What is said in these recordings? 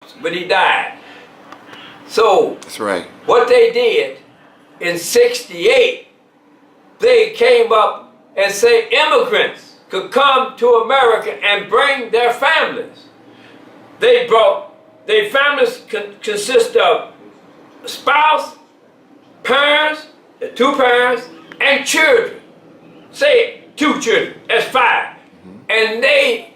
months when he died. So That's right. what they did in '68, they came up and say immigrants could come to America and bring their families. They brought, their families consist of spouse, parents, two parents, and children. Say 2 children, that's 5. And they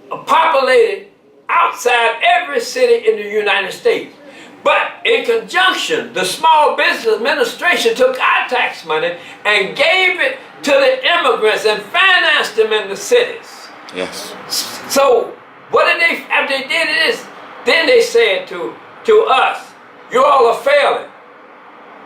populated outside every city in the United States. But in conjunction, the Small Business Administration took our tax money and gave it to the immigrants and financed them in the cities. Yes. So what did they, after they did this, then they said to us, you all are failing,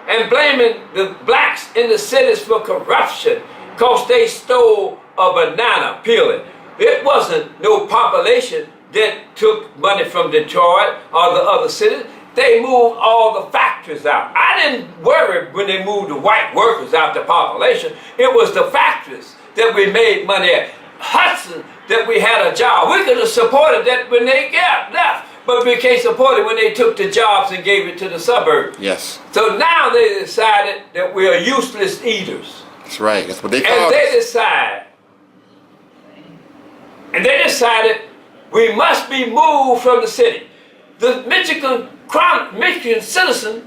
and blaming the blacks in the cities for corruption because they stole a banana peeling. It wasn't no population that took money from Detroit or the other cities. They moved all the factories out. I didn't worry when they moved the white workers out the population. It was the factories that we made money at. Hudson, that we had a job. We could have supported that when they left, but we can't support it when they took the jobs and gave it to the suburbs. Yes. So now they decided that we are useless eaters. That's right. That's what they call And us. they decided we must be moved from the city. The Michigan Citizen, an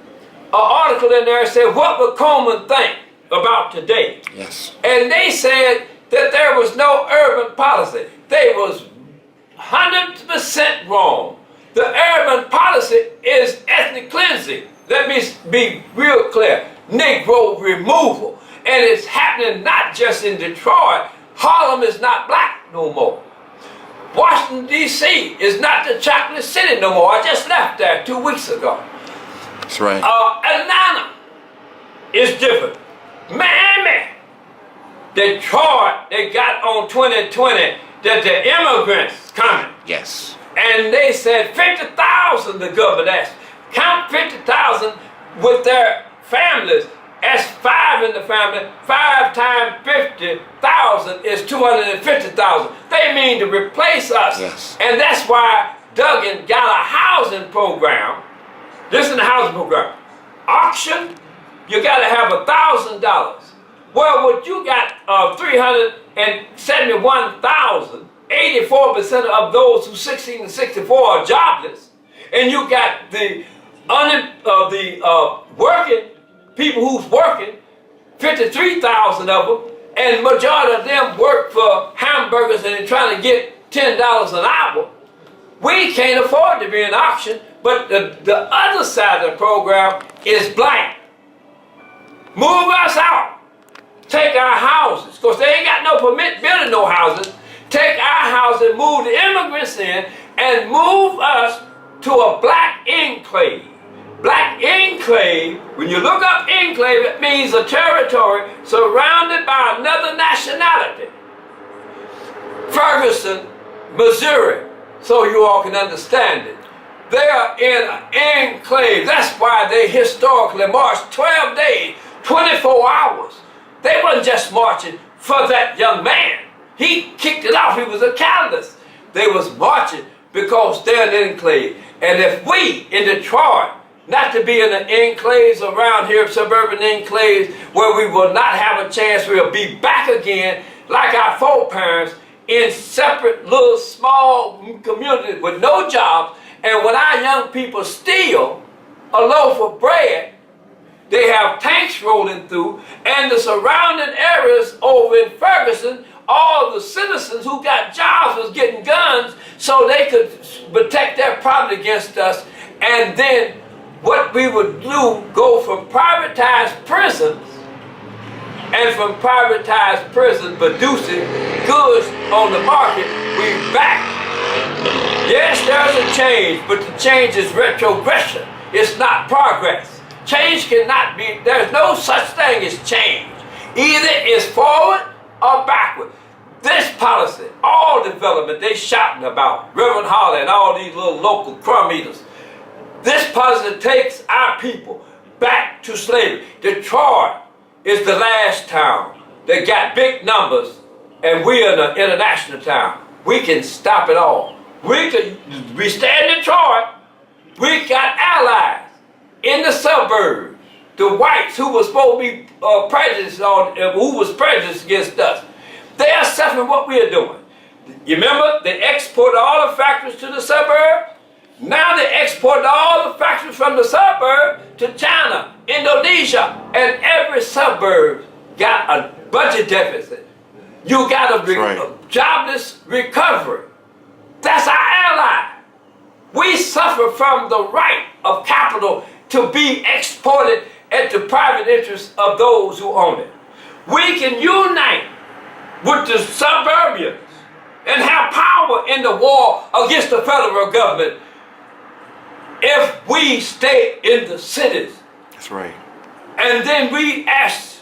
article in there said, what would Coleman think about today? Yes. And they said that there was no urban policy. They was 100% wrong. The urban policy is ethnic cleansing. Let me be real clear. Negro removal. And it's happening not just in Detroit. Harlem is not black no more. Washington, D.C. is not the chocolate city no more. I just left there 2 weeks ago. That's right. Atlanta is different. Miami, Detroit, they got on 2020 that the immigrants coming. Yes. And they said 50,000, the government asked. Count 50,000 with their families. That's 5 in the family. 5 times 50,000 is 250,000. They mean to replace us. Yes. And that's why Duggan got a housing program. Listen to the housing program. Auction, you got to have $1,000. Well, what you got 371,000, 84% of those who 16 to 64 are jobless, and you got the working people who's working, 53,000 of them, and majority of them work for hamburgers and they're trying to get $10 an hour. We can't afford to be in auction, but the other side of the program is blank. Move us out. Take our houses, because they ain't got no permit building no houses. Take our houses, move the immigrants in, and move us to a black enclave. Black enclave, when you look up enclave, it means a territory surrounded by another nationality. Ferguson, Missouri, so you all can understand it. They are in an enclave. That's why they historically marched 12 days, 24 hours. They wasn't just marching for that young man. He kicked it off. He was a catalyst. They was marching because they're an enclave. And if we in Detroit, not to be in the enclaves around here, suburban enclaves, where we will not have a chance, we'll be back again like our foreparents in separate little small communities with no jobs. And when our young people steal a loaf of bread, they have tanks rolling through, and the surrounding areas over in Ferguson, all the citizens who got jobs was getting guns so they could protect their property against us. And then what we would do, go from privatized prisons, and from privatized prisons producing goods on the market, we back. Yes, there's a change, but the change is retrogression. It's not progress. Change cannot be, there's no such thing as change. Either it's forward or backward. This policy, all development they shouting about, Reverend Holly and all these little local crumb eaters, this policy takes our people back to slavery. Detroit is the last town that got big numbers, and we are an international town. We can stop it all. We stay in Detroit, we got allies in the suburbs, the whites who were supposed to be prejudiced on, who was prejudiced against us. They are suffering what we are doing. You remember, they exported all the factories to the suburb. Now they exported all the factories from the suburb to China, Indonesia, and every suburb got a budget deficit. You got a jobless recovery. That's our ally. We suffer from the right of capital to be exported at the private interests of those who own it. We can unite with the suburbians and have power in the war against the federal government if we stay in the cities. That's right. And then we ask,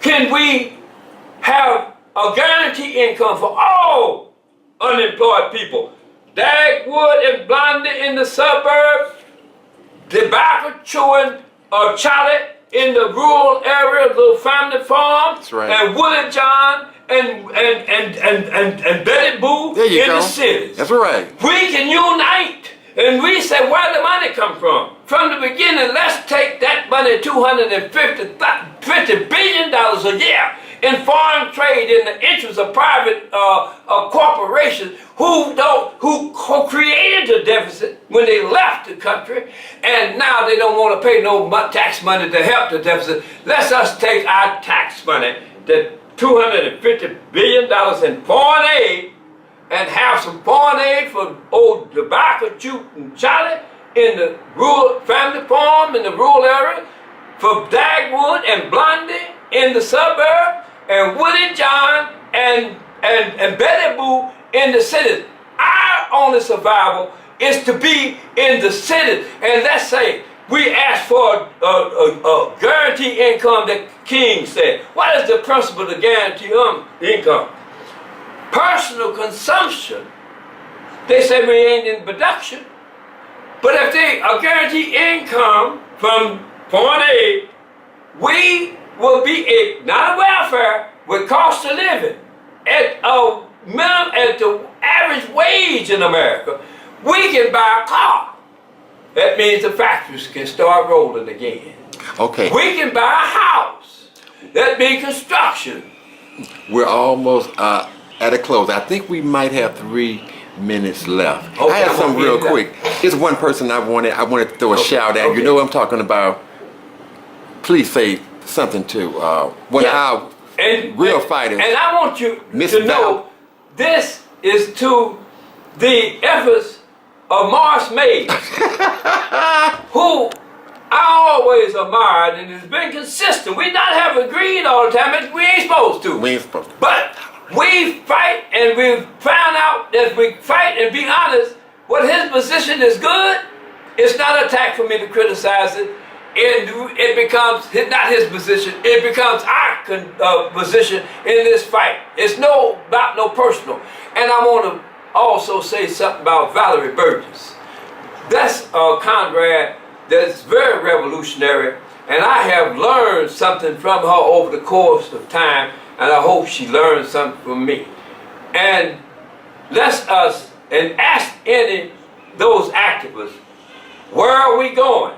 can we have a guaranteed income for all unemployed people? Dagwood and Blondie in the suburbs, tobacco chewing Charlie in the rural area, little family farm, that's right. And Willie John and Betty Boo in the cities. That's right. We can unite. And we say, where the money come from? From the beginning, let's take that money, $250 billion a year in foreign trade in the interest of private corporations who created the deficit when they left the country, and now they don't want to pay no tax money to help the deficit. Let's us take our tax money, the $250 billion in foreign aid, and have some foreign aid for old tobacco chewing Charlie in the rural family farm in the rural area, for Dagwood and Blondie in the suburb, and Willie John and Betty Boo in the cities. Our only survival is to be in the cities. And let's say we ask for a guaranteed income that King said. What is the principle of guaranteed income? Personal consumption. They say we ain't in production. But if they are guaranteed income from foreign aid, we will be not a welfare with cost of living at the average wage in America. We can buy a car. That means the factories can start rolling again. Okay. We can buy a house. That means construction. We're almost at a close. I think we might have 3 minutes left. Okay, I have something real quick. There's one person I wanted to throw a shout at. Okay. You know what I'm talking about? Please say something to one of our real fighters. And I want you to know this is to the efforts of Morris Mays, who I always admired and has been consistent. We not have agreed all the time, we ain't supposed to. We ain't supposed to. But we fight, and we've found out that we fight and be honest, what his position is good, it's not an attack for me to criticize it. It becomes not his position, it becomes our position in this fight. It's not no personal. And I want to also say something about Valerie Burgess. That's a comrade that's very revolutionary, and I have learned something from her over the course of time, and I hope she learns something from me. And let's us and ask any those activists, where are we going?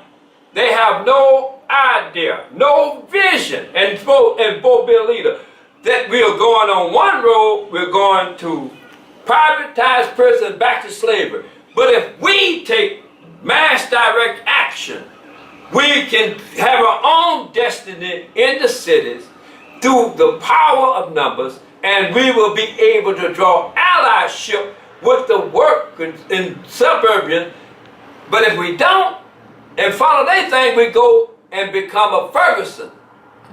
They have no idea, no vision, and both being a leader, that we are going on one road, we're going to privatize prison back to slavery. But if we take mass direct action, we can have our own destiny in the cities through the power of numbers, and we will be able to draw allyship with the workers in suburban. But if we don't, and follow their thing, we go and become a Ferguson.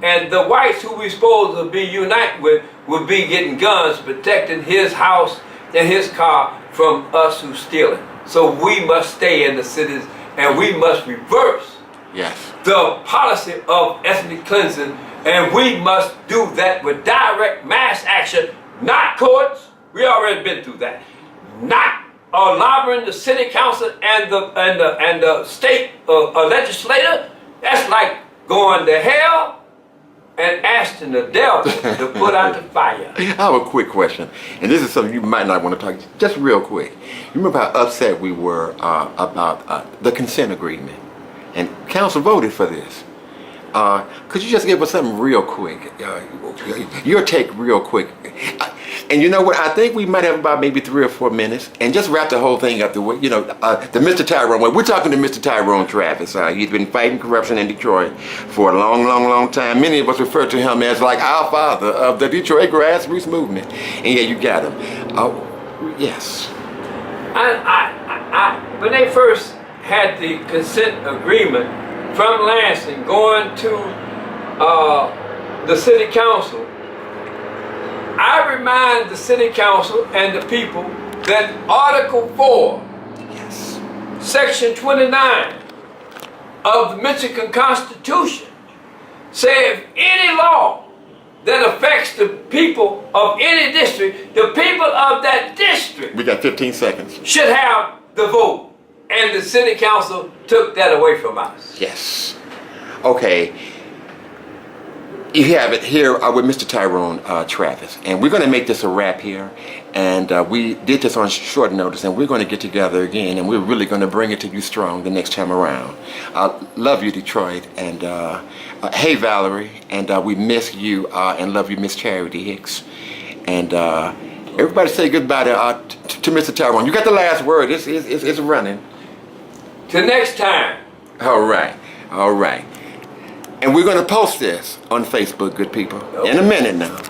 And the whites who we supposed to be united with will be getting guns, protecting his house and his car from us who steal it. So we must stay in the cities, and we must reverse the policy of ethnic cleansing, and we must do that with direct mass action, not courts. We already been through that. Not lobbying the city council and the state legislator. That's like going to hell and asking the devil to put out the fire. I have a quick question, and this is something you might not want to talk, just real quick. You remember how upset we were about the consent agreement, and council voted for this. Could you just give us something real quick? Your take real quick. And you know what? I think we might have about maybe 3 or 4 minutes, and just wrap the whole thing up. The Mr. Tyrone. We're talking to Mr. Tyrone Travis. He's been fighting corruption in Detroit for a long time. Many of us refer to him as like our father of the Detroit grassroots movement. And yeah, you got him. Yes. When they first had the consent agreement from Lansing going to the city council, I remind the city council and the people that Article 4, Yes. Section 29 of the Michigan Constitution says any law that affects the people of any district, the people of that district We got 15 seconds. should have the vote. And the city council took that away from us. Yes. Okay. You have it here with Mr. Tyrone Travis, and we're going to make this a wrap here. And we did this on short notice, and we're going to get together again, and we're really going to bring it to you strong the next time around. Love you, Detroit, and hey, Valerie, and we miss you and love you, Miss Charity Hicks, and everybody say goodbye to Mr. Tyrone. You got the last word. It's running. Till next time. All right. And we're going to post this on Facebook, good people, in a minute now.